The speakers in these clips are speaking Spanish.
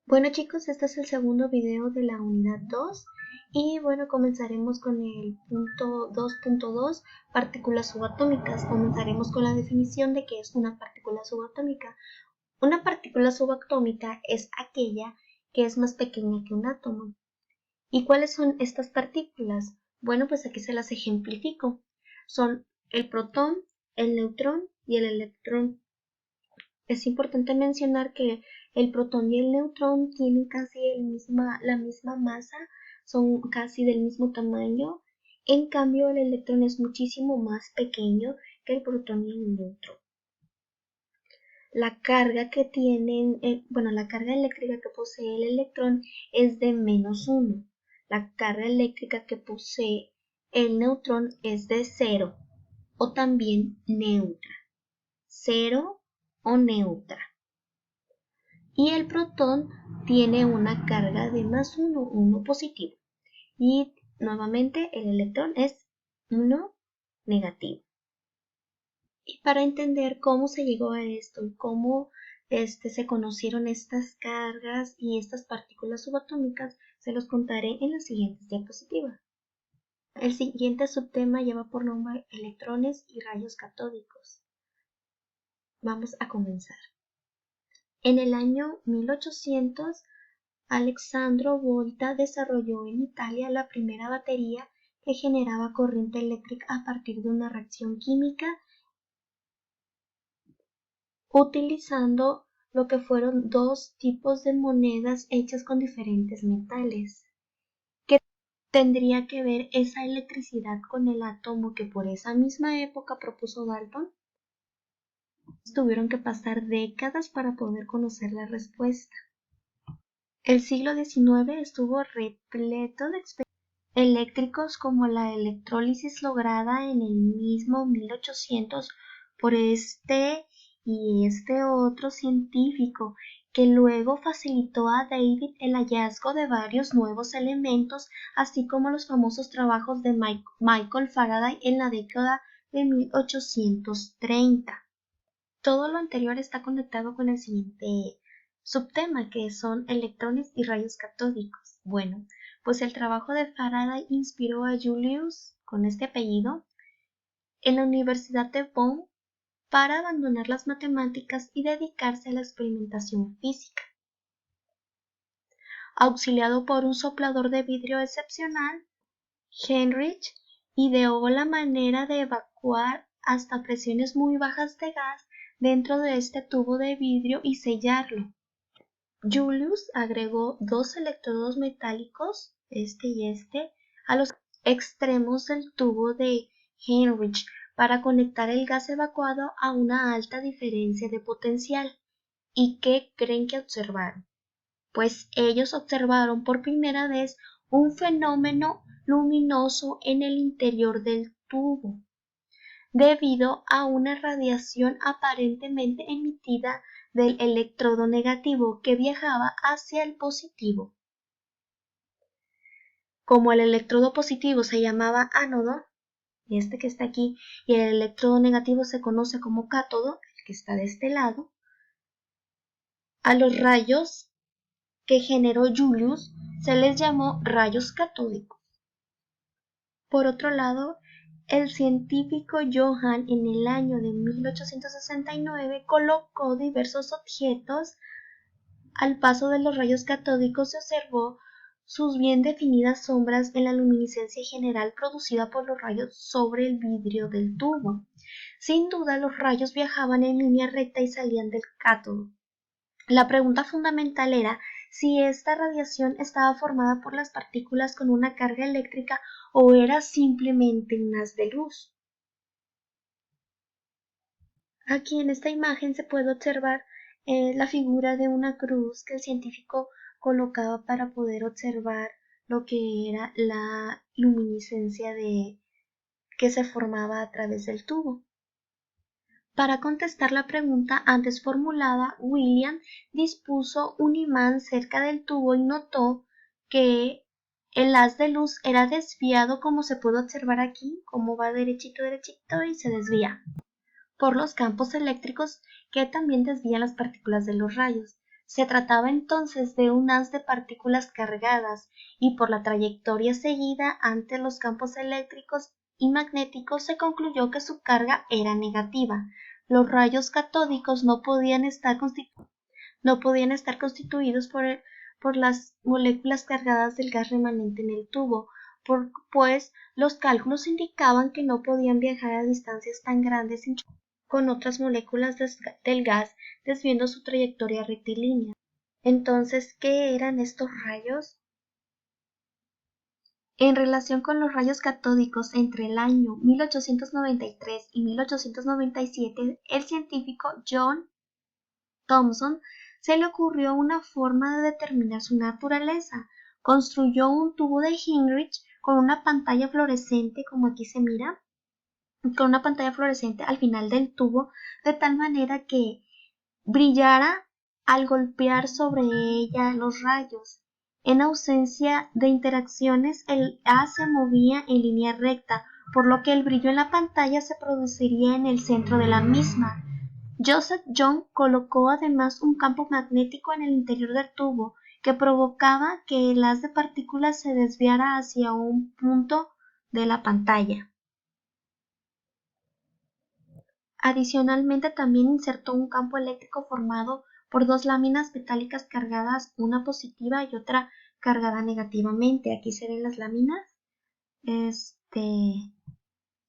Bueno chicos, este es el segundo video de la unidad 2 y bueno, comenzaremos con el punto 2.2, partículas subatómicas. Comenzaremos con la definición de qué es una partícula subatómica. Una partícula subatómica es aquella que es más pequeña que un átomo. ¿Y cuáles son estas partículas? Bueno, pues aquí se las ejemplifico. Son el protón, el neutrón y el electrón. Es importante mencionar que el protón y el neutrón tienen casi la misma masa, son casi del mismo tamaño. En cambio, el electrón es muchísimo más pequeño que el protón y el neutrón. La carga que tienen, la carga eléctrica que posee el electrón es de -1. La carga eléctrica que posee el neutrón es de 0 o también neutra. 0 o neutra. Y el protón tiene una carga de +1, 1 positivo. Y nuevamente el electrón es 1 negativo. Y para entender cómo se llegó a esto y cómo se conocieron estas cargas y estas partículas subatómicas, se los contaré en las siguientes diapositivas. El siguiente subtema lleva por nombre electrones y rayos catódicos. Vamos a comenzar. En el año 1800, Alessandro Volta desarrolló en Italia la primera batería que generaba corriente eléctrica a partir de una reacción química utilizando lo que fueron dos tipos de monedas hechas con diferentes metales. ¿Qué tendría que ver esa electricidad con el átomo que por esa misma época propuso Dalton? Tuvieron que pasar décadas para poder conocer la respuesta. El siglo XIX estuvo repleto de experimentos eléctricos como la electrólisis lograda en el mismo 1800 por este y este otro científico, que luego facilitó a David el hallazgo de varios nuevos elementos, así como los famosos trabajos de Michael Faraday en la década de 1830. Todo lo anterior está conectado con el siguiente subtema, que son electrones y rayos catódicos. Bueno, pues el trabajo de Faraday inspiró a Julius, con este apellido, en la Universidad de Bonn para abandonar las matemáticas y dedicarse a la experimentación física. Auxiliado por un soplador de vidrio excepcional, Heinrich ideó la manera de evacuar hasta presiones muy bajas de gas dentro de este tubo de vidrio y sellarlo. Julius agregó dos electrodos metálicos, este y este, a los extremos del tubo de Heinrich para conectar el gas evacuado a una alta diferencia de potencial. ¿Y qué creen que observaron? Pues ellos observaron por primera vez un fenómeno luminoso en el interior del tubo, debido a una radiación aparentemente emitida del electrodo negativo que viajaba hacia el positivo. Como el electrodo positivo se llamaba ánodo, este que está aquí, y el electrodo negativo se conoce como cátodo, el que está de este lado, a los rayos que generó Julius se les llamó rayos catódicos. Por otro lado, el científico Johann en el año de 1869 colocó diversos objetos al paso de los rayos catódicos y observó sus bien definidas sombras en la luminiscencia general producida por los rayos sobre el vidrio del tubo. Sin duda, los rayos viajaban en línea recta y salían del cátodo. La pregunta fundamental era si esta radiación estaba formada por las partículas con una carga eléctrica o era simplemente un haz de luz. Aquí en esta imagen se puede observar la figura de una cruz que el científico colocaba para poder observar lo que era la luminiscencia que se formaba a través del tubo. Para contestar la pregunta antes formulada, William dispuso un imán cerca del tubo y notó que el haz de luz era desviado, como se puede observar aquí, como va derechito y se desvía por los campos eléctricos que también desvían las partículas de los rayos. Se trataba entonces de un haz de partículas cargadas y por la trayectoria seguida ante los campos eléctricos y magnéticos se concluyó que su carga era negativa. Los rayos catódicos no podían estar constituidos por las moléculas cargadas del gas remanente en el tubo, pues los cálculos indicaban que no podían viajar a distancias tan grandes sin chocar con otras moléculas del gas, desviando su trayectoria rectilínea. Entonces, ¿qué eran estos rayos? En relación con los rayos catódicos entre el año 1893 y 1897, el científico John Thomson se le ocurrió una forma de determinar su naturaleza. Construyó un tubo de Heinrich con una pantalla fluorescente, como aquí se mira, con una pantalla fluorescente al final del tubo, de tal manera que brillara al golpear sobre ella los rayos. En ausencia de interacciones, el haz se movía en línea recta, por lo que el brillo en la pantalla se produciría en el centro de la misma. Joseph Young colocó además un campo magnético en el interior del tubo que provocaba que el haz de partículas se desviara hacia un punto de la pantalla. Adicionalmente también insertó un campo eléctrico formado por dos láminas metálicas cargadas, una positiva y otra cargada negativamente. Aquí se ven las láminas.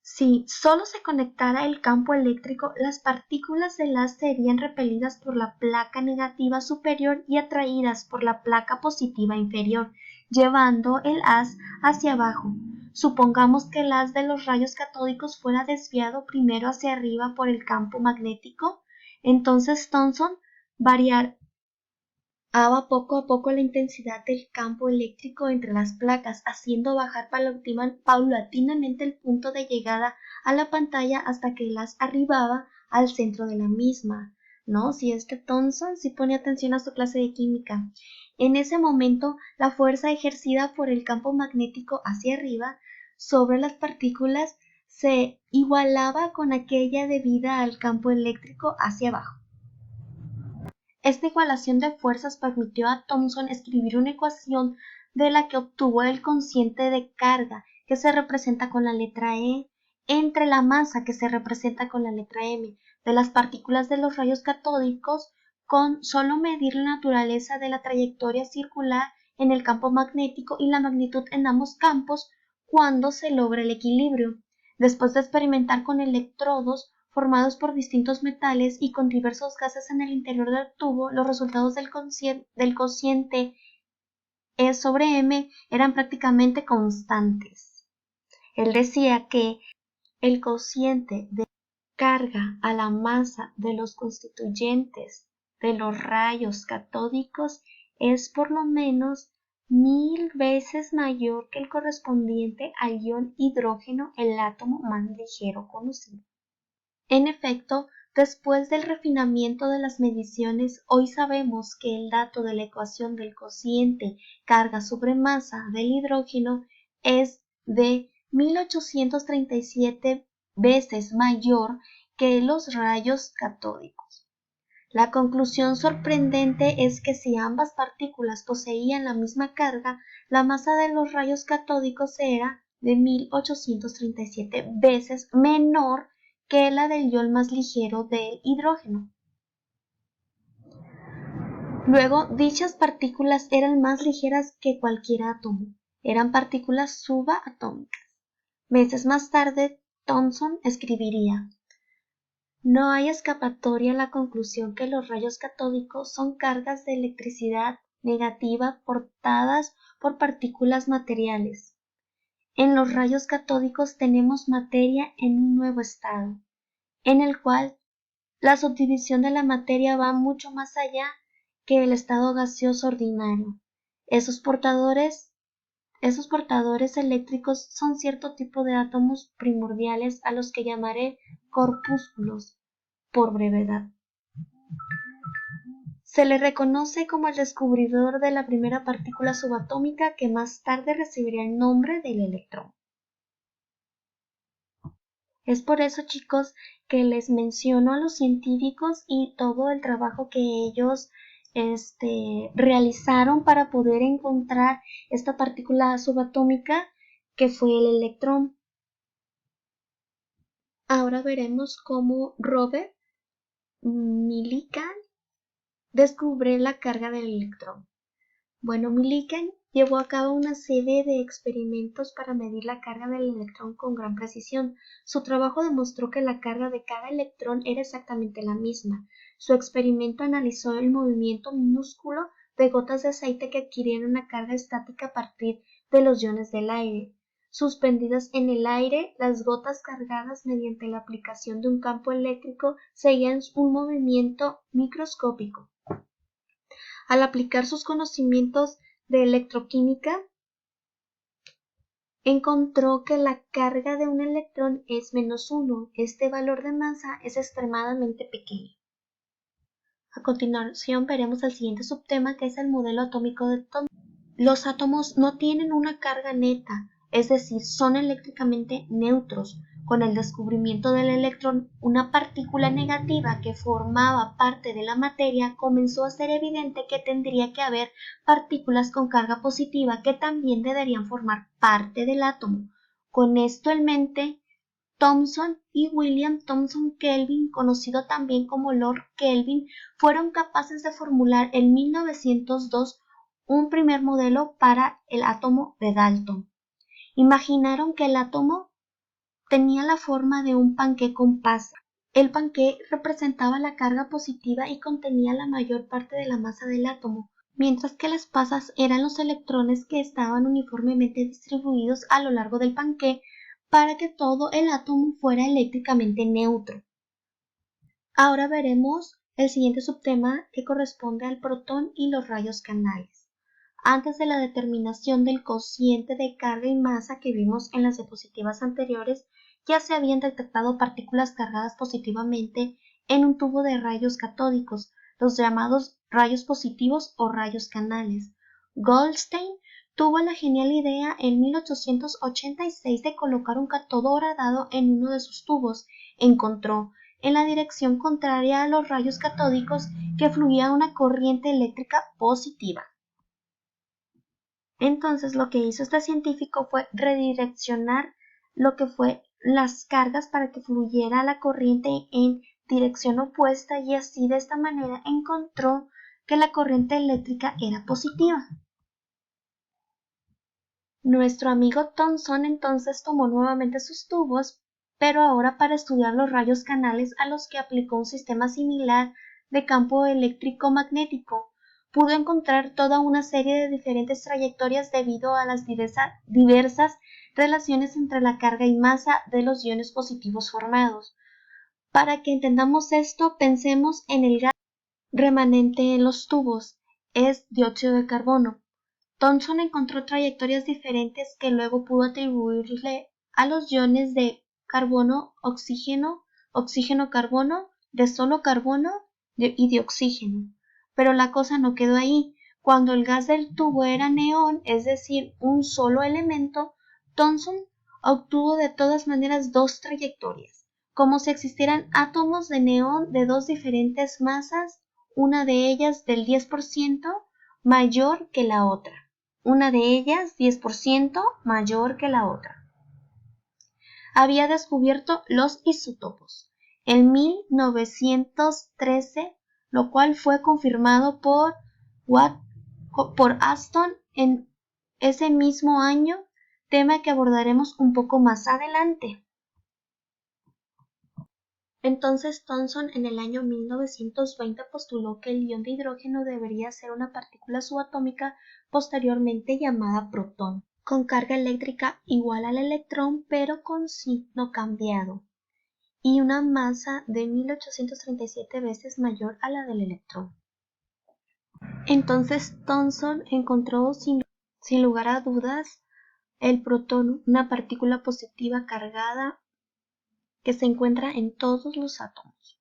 Si solo se conectara el campo eléctrico, las partículas del haz serían repelidas por la placa negativa superior y atraídas por la placa positiva inferior, llevando el haz hacia abajo. Supongamos que el haz de los rayos catódicos fuera desviado primero hacia arriba por el campo magnético, entonces Thomson variaba poco a poco la intensidad del campo eléctrico entre las placas, haciendo bajar paulatinamente el punto de llegada a la pantalla hasta que el haz arribaba al centro de la misma, ¿no? Si Thomson sí pone atención a su clase de química. En ese momento, la fuerza ejercida por el campo magnético hacia arriba sobre las partículas se igualaba con aquella debida al campo eléctrico hacia abajo. Esta igualación de fuerzas permitió a Thomson escribir una ecuación de la que obtuvo el cociente de carga, que se representa con la letra E, entre la masa, que se representa con la letra M, de las partículas de los rayos catódicos, con solo medir la naturaleza de la trayectoria circular en el campo magnético y la magnitud en ambos campos cuando se logra el equilibrio. Después de experimentar con electrodos formados por distintos metales y con diversos gases en el interior del tubo, los resultados del cociente E sobre M eran prácticamente constantes. Él decía que el cociente de carga a la masa de los constituyentes de los rayos catódicos es por lo menos 1000 veces mayor que el correspondiente al ion hidrógeno, el átomo más ligero conocido. En efecto, después del refinamiento de las mediciones, hoy sabemos que el dato de la ecuación del cociente carga sobre masa del hidrógeno es de 1837 veces mayor que los rayos catódicos. La conclusión sorprendente es que si ambas partículas poseían la misma carga, la masa de los rayos catódicos era de 1837 veces menor que la del ion más ligero del hidrógeno. Luego, dichas partículas eran más ligeras que cualquier átomo, eran partículas subatómicas. Meses más tarde, Thomson escribiría: no hay escapatoria a la conclusión que los rayos catódicos son cargas de electricidad negativa portadas por partículas materiales. En los rayos catódicos tenemos materia en un nuevo estado, en el cual la subdivisión de la materia va mucho más allá que el estado gaseoso ordinario. Esos portadores eléctricos son cierto tipo de átomos primordiales a los que llamaré corpúsculos, por brevedad. Se le reconoce como el descubridor de la primera partícula subatómica que más tarde recibiría el nombre del electrón. Es por eso, chicos, que les menciono a los científicos y todo el trabajo que ellos realizaron para poder encontrar esta partícula subatómica que fue el electrón. Ahora veremos cómo Robert Millikan descubre la carga del electrón. Bueno, Millikan llevó a cabo una serie de experimentos para medir la carga del electrón con gran precisión. Su trabajo demostró que la carga de cada electrón era exactamente la misma. Su experimento analizó el movimiento minúsculo de gotas de aceite que adquirían una carga estática a partir de los iones del aire. Suspendidas en el aire, las gotas cargadas mediante la aplicación de un campo eléctrico seguían un movimiento microscópico. Al aplicar sus conocimientos de electroquímica, encontró que la carga de un electrón es -1. Este valor de masa es extremadamente pequeño. A continuación veremos el siguiente subtema, que es el modelo atómico de Thomson. Los átomos no tienen una carga neta, es decir, son eléctricamente neutros. Con el descubrimiento del electrón, una partícula negativa que formaba parte de la materia, comenzó a ser evidente que tendría que haber partículas con carga positiva que también deberían formar parte del átomo. Con esto en mente, Thomson y William Thomson Kelvin, conocido también como Lord Kelvin, fueron capaces de formular en 1902 un primer modelo para el átomo de Dalton. Imaginaron que el átomo tenía la forma de un panqué con pasas. El panqué representaba la carga positiva y contenía la mayor parte de la masa del átomo, mientras que las pasas eran los electrones que estaban uniformemente distribuidos a lo largo del panqué para que todo el átomo fuera eléctricamente neutro. Ahora veremos el siguiente subtema, que corresponde al protón y los rayos canales. Antes de la determinación del cociente de carga y masa que vimos en las diapositivas anteriores, ya se habían detectado partículas cargadas positivamente en un tubo de rayos catódicos, los llamados rayos positivos o rayos canales. Goldstein tuvo la genial idea en 1886 de colocar un cátodo horadado en uno de sus tubos. Encontró, en la dirección contraria a los rayos catódicos, que fluía una corriente eléctrica positiva. Entonces lo que hizo este científico fue redireccionar lo que fue las cargas para que fluyera la corriente en dirección opuesta, y así de esta manera encontró que la corriente eléctrica era positiva. Nuestro amigo Thomson entonces tomó nuevamente sus tubos, pero ahora para estudiar los rayos canales, a los que aplicó un sistema similar de campo eléctrico magnético. Pudo encontrar toda una serie de diferentes trayectorias debido a las diversas relaciones entre la carga y masa de los iones positivos formados. Para que entendamos esto, pensemos en el gas remanente en los tubos, es dióxido de carbono. Thomson encontró trayectorias diferentes que luego pudo atribuirle a los iones de carbono, oxígeno, oxígeno-carbono, de solo carbono y de oxígeno. Pero la cosa no quedó ahí. Cuando el gas del tubo era neón, es decir, un solo elemento, Thomson obtuvo de todas maneras dos trayectorias, como si existieran átomos de neón de dos diferentes masas, una de ellas del 10% mayor que la otra. Una de ellas 10% mayor que la otra. Había descubierto los isótopos en 1913, lo cual fue confirmado por Aston en ese mismo año, tema que abordaremos un poco más adelante. Entonces Thomson en el año 1920 postuló que el ion de hidrógeno debería ser una partícula subatómica posteriormente llamada protón, con carga eléctrica igual al electrón pero con signo cambiado, y una masa de 1837 veces mayor a la del electrón. Entonces Thomson encontró sin lugar a dudas el protón, una partícula positiva cargada que se encuentra en todos los átomos.